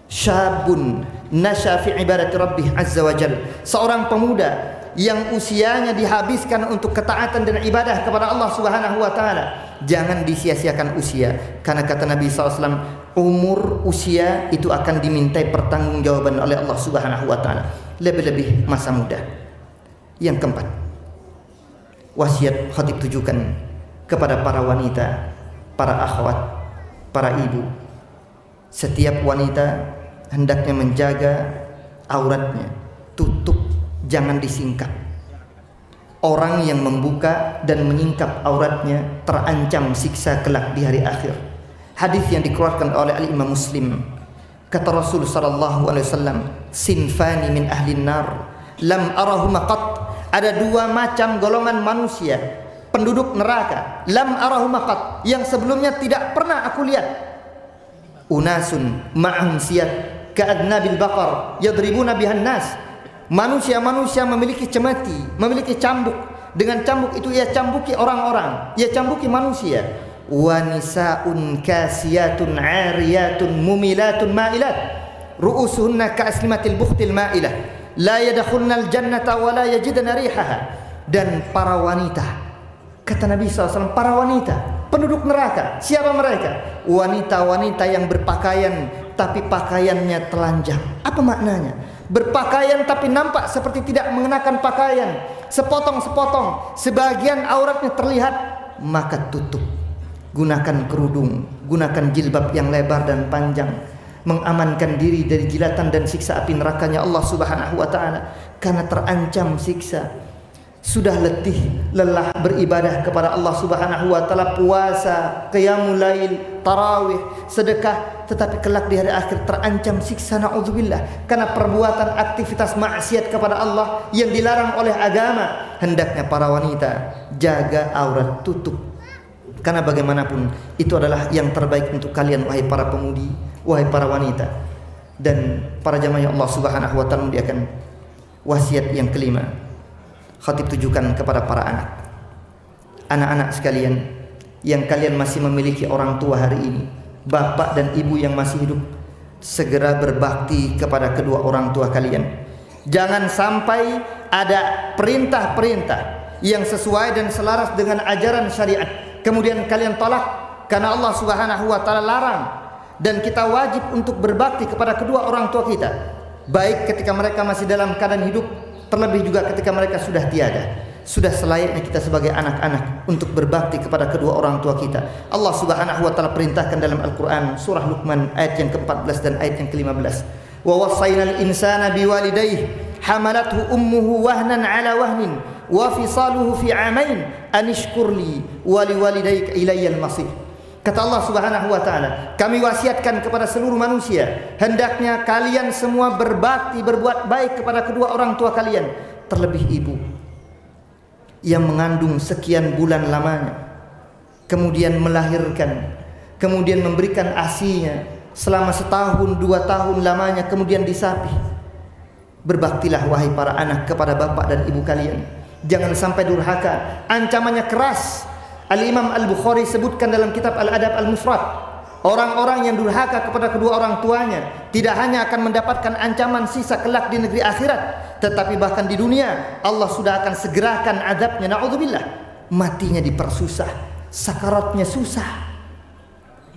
Syabun nasya fi ibadati rabbih azza wa jal. Seorang pemuda yang usianya dihabiskan untuk ketaatan dan ibadah kepada Allah Subhanahu wa taala. Jangan disia-siakan usia, karena kata Nabi SAW, umur usia itu akan dimintai pertanggungjawaban oleh Allah Subhanahu wa taala, lebih-lebih masa muda. Yang keempat, wasiat khatib tujukan kepada para wanita, para akhwat, para ibu. Setiap wanita hendaknya menjaga auratnya, tutup, jangan disingkap. Orang yang membuka dan menyingkap auratnya terancam siksa kelak di hari akhir. Hadis yang dikeluarkan oleh Al-Imam Muslim, kata Rasul sallallahu alaihi wasallam, sinfani min ahlin nar lam arahuma qat. Ada 2 macam golongan manusia penduduk neraka, lam arahuma qat, yang sebelumnya tidak pernah aku lihat. Unasun ma'ahum siyat ka'adnabil baqar yadribuna bihan nas. Manusia-manusia memiliki cemeti, memiliki cambuk. Dengan cambuk itu ia cambuki orang-orang, ia cambuki manusia. Wa nisaun kasiyatun 'ariyatun mumilatun ma'ilat ru'usuhunna ka'aslimatil bukhtil ma'ilah la yadkhulnal jannata wa la yajidna rihaha. Dan para wanita, kata Nabi SAW, para wanita penduduk neraka. Siapa mereka? Wanita-wanita yang berpakaian tapi pakaiannya telanjang. Apa maknanya? Berpakaian tapi nampak seperti tidak mengenakan pakaian, sepotong-sepotong, sebagian auratnya terlihat, maka tutup. Gunakan kerudung, gunakan jilbab yang lebar dan panjang, mengamankan diri dari jilatan dan siksa api nerakanya Allah Subhanahu wa taala, karena terancam siksa. Sudah letih, lelah beribadah kepada Allah Subhanahu wa taala, puasa, qiyamul lail, tarawih, sedekah, tetapi kelak di hari akhir terancam siksa, naudzubillah, karena perbuatan aktivitas maksiat kepada Allah yang dilarang oleh agama. Hendaknya para wanita jaga aurat, tutup. Karena bagaimanapun itu adalah yang terbaik untuk kalian, wahai para pemudi, wahai para wanita. Dan para jamaah Allah Subhanahu wa taala muliakan, wasiat yang kelima khatib tujukan kepada para anak. Anak-anak sekalian yang kalian masih memiliki orang tua hari ini, bapak dan ibu yang masih hidup, segera berbakti kepada kedua orang tua kalian. Jangan sampai ada perintah-perintah yang sesuai dan selaras dengan ajaran syariat kemudian kalian tolak, karena Allah Subhanahu wa taala larang. Dan kita wajib untuk berbakti kepada kedua orang tua kita, baik ketika mereka masih dalam keadaan hidup, terlebih juga ketika mereka sudah tiada. Sudah selayaknya kita sebagai anak-anak untuk berbakti kepada kedua orang tua kita. Allah Subhanahu wa taala perintahkan dalam Al-Qur'an surah Luqman ayat yang ke-14 dan ayat yang ke-15. Wa wassaynal insana biwalidayhi hamalathu ummuhu wahnan ala wahnin wa fisaluhu fi 'amain an ishkur li wa liwalidayka ilayyal masir. Kata Allah Subhanahu wa taala, kami wasiatkan kepada seluruh manusia, hendaknya kalian semua berbakti, berbuat baik kepada kedua orang tua kalian, terlebih ibu yang mengandung sekian bulan lamanya, kemudian melahirkan, kemudian memberikan ASI-nya selama 1 tahun 2 tahun lamanya, kemudian disapih. Berbaktilah wahai para anak kepada bapak dan ibu kalian. Jangan sampai durhaka. Ancamannya keras. Al-Imam Al-Bukhari sebutkan dalam kitab Al-Adab Al-Mufrad, orang-orang yang durhaka kepada kedua orang tuanya tidak hanya akan mendapatkan ancaman sisa kelak di negeri akhirat, tetapi bahkan di dunia Allah sudah akan segerakan azabnya, naudzubillah. Matinya dipersusah, sakaratnya susah,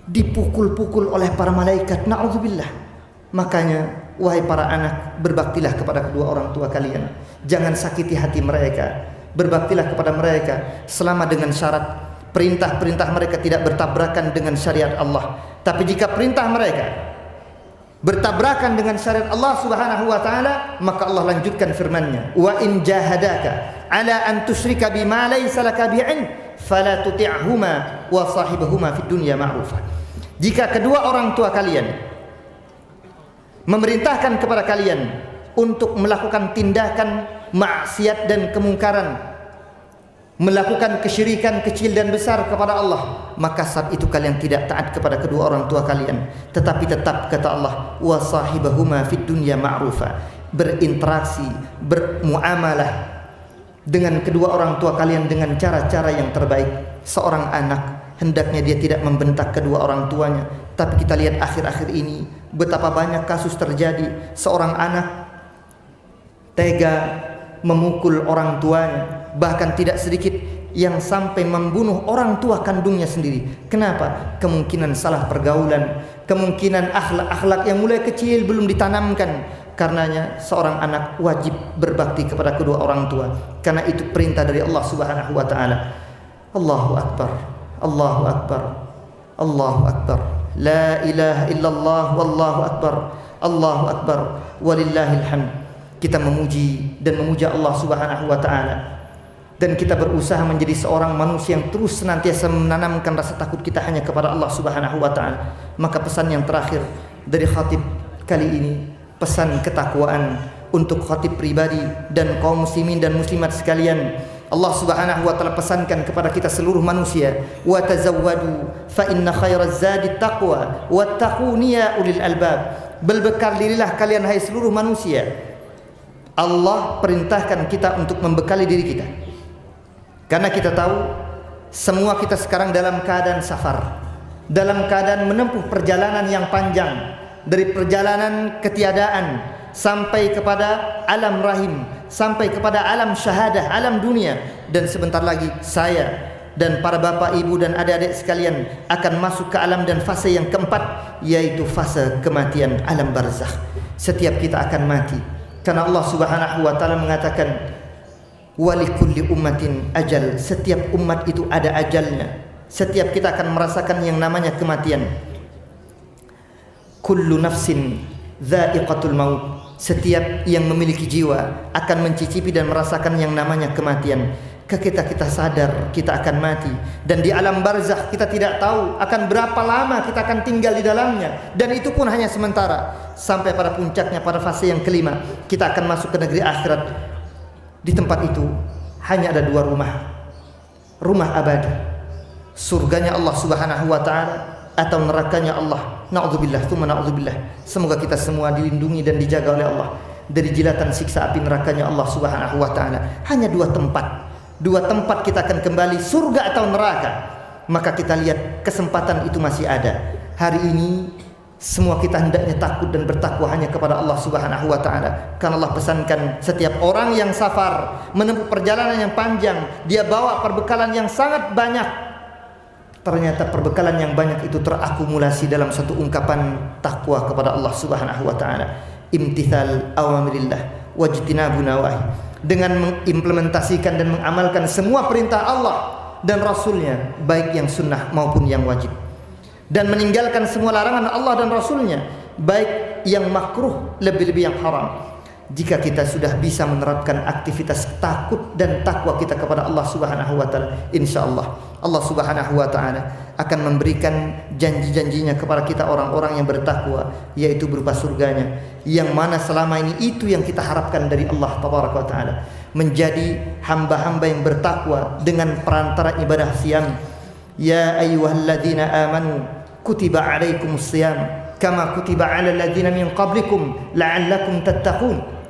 dipukul-pukul oleh para malaikat, naudzubillah. Makanya wahai para anak, berbaktilah kepada kedua orang tua kalian. Jangan sakiti hati mereka. Berbaktilah kepada mereka selama dengan syarat perintah-perintah mereka tidak bertabrakan dengan syariat Allah. Tapi jika perintah mereka bertabrakan dengan syariat Allah Subhanahu wa taala, maka Allah lanjutkan firman-Nya, wa in jahadaka ala an tusyrika bima laysa laka bi'ilm fala tuti'huma wa sahibhuma fid dunya ma'rufa. Jika kedua orang tua kalian memerintahkan kepada kalian untuk melakukan tindakan maksiat dan kemungkaran, melakukan kesyirikan kecil dan besar kepada Allah, maka saat itu kalian tidak taat kepada kedua orang tua kalian, tetapi tetap, kata Allah, wa sahibahuma fid dunya ma'rufa, berinteraksi, bermuamalah dengan kedua orang tua kalian dengan cara-cara yang terbaik. Seorang anak hendaknya dia tidak membentak kedua orang tuanya, tapi kita lihat akhir-akhir ini betapa banyak kasus terjadi. Seorang anak tega memukul orang tuanya, bahkan tidak sedikit yang sampai membunuh orang tua kandungnya sendiri. Kenapa? Kemungkinan salah pergaulan, kemungkinan akhlak-akhlak yang mulai kecil belum ditanamkan. Karenanya seorang anak wajib berbakti kepada kedua orang tua, karena itu perintah dari Allah Subhanahu wa taala. Allahu akbar, Allahu akbar, Allahu akbar, la ilaha illallah, wallahu akbar, Allahu akbar, walillahil hamd. Kita memuji dan memuja Allah Subhanahu wa taala, dan kita berusaha menjadi seorang manusia yang terus senantiasa menanamkan rasa takut kita hanya kepada Allah Subhanahu wa taala. Maka pesan yang terakhir dari khatib kali ini, pesan ketakwaan untuk khatib pribadi dan kaum muslimin dan muslimat sekalian. Allah Subhanahu wa taala pesankan kepada kita seluruh manusia, wa tazawwadu fa inna khairaz zadi taqwa wattaquni ya ulil albab. Berbekal dirilah kalian hai seluruh manusia. Allah perintahkan kita untuk membekali diri kita, karena kita tahu semua kita sekarang dalam keadaan safar, dalam keadaan menempuh perjalanan yang panjang, dari perjalanan ketiadaan sampai kepada alam rahim, sampai kepada alam syahadah, alam dunia. Dan sebentar lagi saya dan para bapak, ibu dan adik-adik sekalian akan masuk ke alam dan fase yang keempat, yaitu fase kematian, alam barzakh. Setiap kita akan mati karena Allah Subhanahu wa taala mengatakan walikulli ummatin ajal. Setiap umat itu ada ajalnya. Setiap kita akan merasakan yang namanya kematian. Kullu nafsin dha'iqatul maut. Setiap yang memiliki jiwa akan mencicipi dan merasakan yang namanya kematian. Ketika kita sadar kita akan mati, dan di alam barzakh kita tidak tahu akan berapa lama kita akan tinggal di dalamnya, dan itu pun hanya sementara. Sampai pada puncaknya pada fase yang kelima, kita akan masuk ke negeri akhirat. Di tempat itu hanya ada dua rumah. Rumah abadi, surganya Allah Subhanahu wa taala atau nerakanya Allah. Na'udzubillah, tsumma na'udzubillah. Semoga kita semua dilindungi dan dijaga oleh Allah dari jilatan siksa api nerakanya Allah Subhanahu wa taala. Hanya dua tempat. Dua tempat kita akan kembali, surga atau neraka. Maka kita lihat kesempatan itu masih ada. Hari ini semua kita hendaknya takut dan bertakwa hanya kepada Allah Subhanahu wa taala. Karena Allah pesankan setiap orang yang safar, menempuh perjalanan yang panjang, dia bawa perbekalan yang sangat banyak. Ternyata perbekalan yang banyak itu terakumulasi dalam satu ungkapan takwa kepada Allah Subhanahu wa taala. Imtithal awamirillah wajtinabu nawahi. Dengan mengimplementasikan dan mengamalkan semua perintah Allah dan Rasulnya, baik yang sunnah maupun yang wajib, dan meninggalkan semua larangan Allah dan Rasulnya, baik yang makruh lebih-lebih yang haram. Jika kita sudah bisa menerapkan aktivitas takut dan takwa kita kepada Allah Subhanahu wa taala, insyaallah Allah Subhanahu wa taala akan memberikan janji-janjinya kepada kita orang-orang yang bertakwa, yaitu berupa surganya, yang mana selama ini itu yang kita harapkan dari Allah tabaraka wa taala, menjadi hamba-hamba yang bertakwa dengan perantara ibadah siyam. Ya ayyuhalladzina amanu kutiba alaikumus siyam kama kutiba alal ladzina min qablikum la'allakum tattaqun.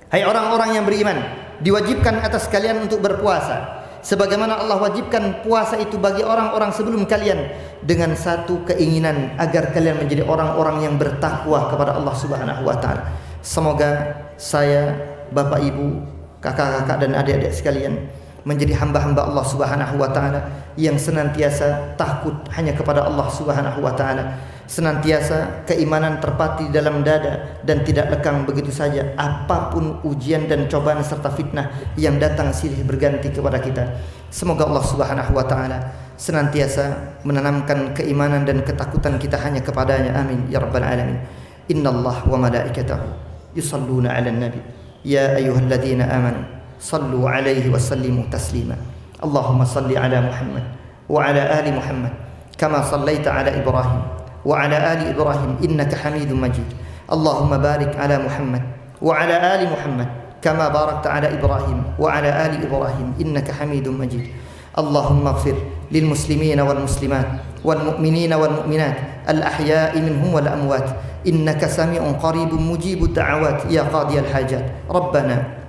Hai orang-orang yang beriman, diwajibkan atas kalian untuk berpuasa sebagaimana Allah wajibkan puasa itu bagi orang-orang sebelum kalian, dengan satu keinginan agar kalian menjadi orang-orang yang bertakwa kepada Allah Subhanahu wa taala. Semoga saya, Bapak Ibu, kakak-kakak dan adik-adik sekalian menjadi hamba-hamba Allah Subhanahu wa taala yang senantiasa takut hanya kepada Allah Subhanahu wa taala, senantiasa keimanan terpati dalam dada dan tidak lekang begitu saja apapun ujian dan cobaan serta fitnah yang datang silih berganti kepada kita. Semoga Allah Subhanahu wa taala senantiasa menanamkan keimanan dan ketakutan kita hanya kepadanya. Amin ya rabbal alamin. Innallaha wa malaikatahu yusalluna 'alan nabi ya ayyuhalladzina amanu sallu 'alaihi wa sallimu taslima. Allahumma salli 'ala Muhammad wa 'ala ali Muhammad kama sallaita 'ala Ibrahim wa 'ala ali Ibrahim innaka Hamidum Majid. Allahumma barik 'ala Muhammad wa 'ala ali Muhammad kama barakta 'ala Ibrahim wa 'ala ali Ibrahim innaka Hamidum Majid. Allahumma ighfir lil muslimina wal muslimat wal mu'minina wal mu'minat al ahya'i minhum wal amwat innaka sami'un qaribun mujibud da'awat ya qadiyal hajat. Rabbana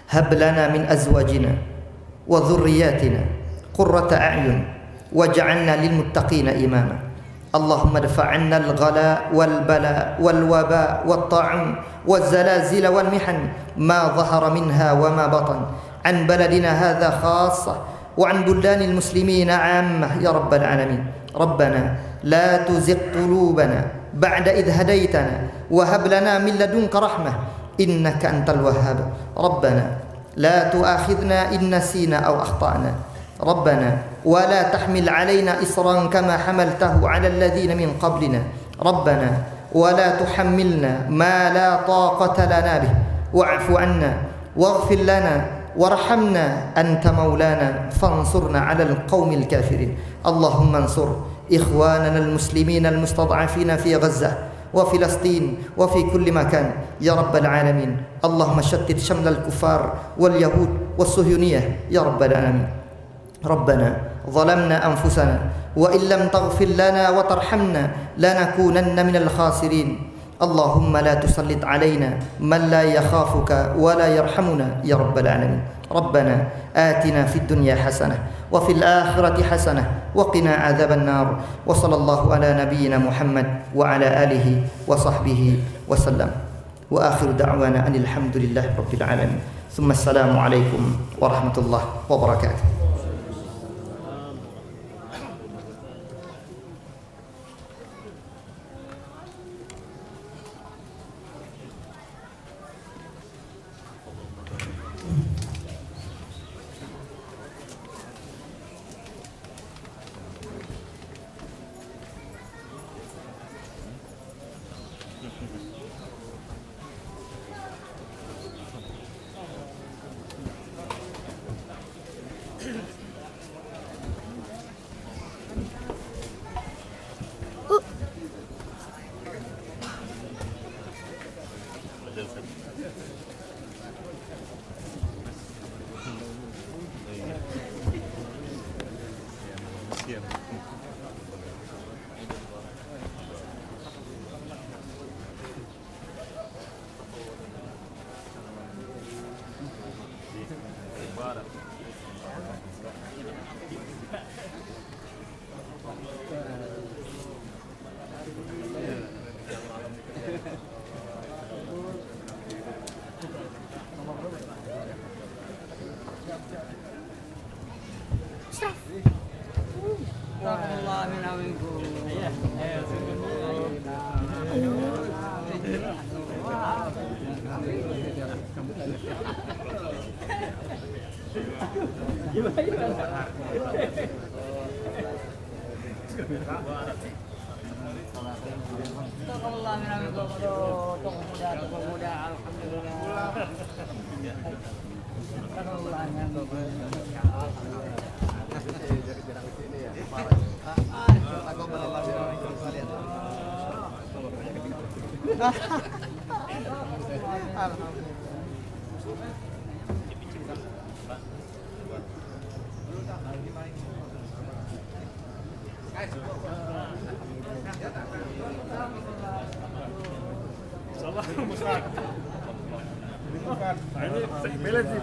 hab lana min azwajina wa dhurriyyatina qurrata a'yun waj'alna lil muttaqina imama. Allahumma dfa' 'anna al-ghala wal bala wal waba wat ta'un waz zalazil wal mihan ma dhahara minha wa ma batan an baladina hadha khassah wa an buldanil muslimina 'ammah ya rabbal alamin. Rabbana la tuzigh qulubana ba'da idh hadaytana wa hab lana min ladunka rahmah innaka antal wahhab. Rabbana la tu'akhidhna in nasina aw akhtana. Rabbana wa la tahmil 'alaina isran kama hamaltahu 'ala alladhina min qablina. Rabbana wa la tuhammilna ma la taqata lana bih wa'fu 'anna waghfir lana warhamna anta maulana fansurna 'alal qaumil kafirin. Allahumma ansur ikhwanana almuslimina almustad'afina fi Gazzah وفلسطين وفي كل مكان يا رب العالمين. اللهم شتت شمل الكفار واليهود والصهيونية يا رب العالمين. ربنا ظلمنا أنفسنا وإن لم تغفر لنا وترحمنا لنكونن من الخاسرين. اللهم لا تسلط علينا من لا يخافك ولا يرحمنا يا رب العالمين. ربنا آتنا في الدنيا حسنة وفي الآخرة حسنة وقنا عذاب النار. وصلى الله على نبينا محمد وعلى آله وصحبه وسلم وآخر دعوانا أن الحمد لله رب العالمين. ثم السلام عليكم ورحمة الله وبركاته.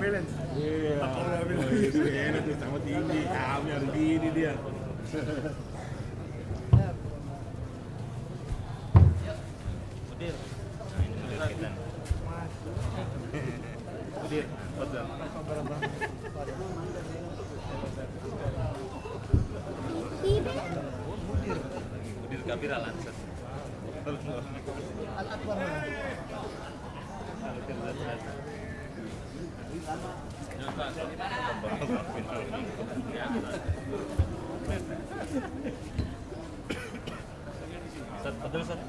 Balance. Iya. Enak tuh sama tinggi, kamu yang gini dia. Udir, betul. Udir kabira langsat. Betul, Sat.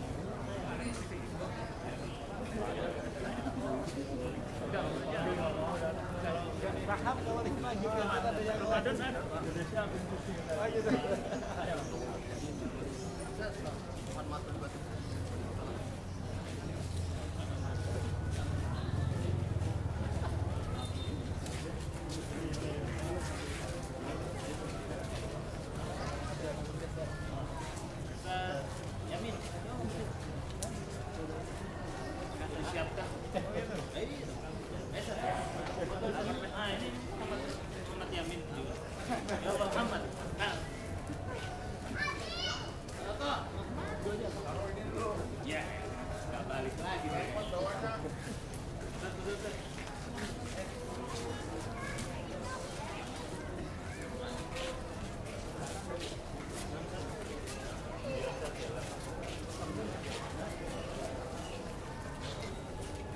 Ya, nggak balik lagi.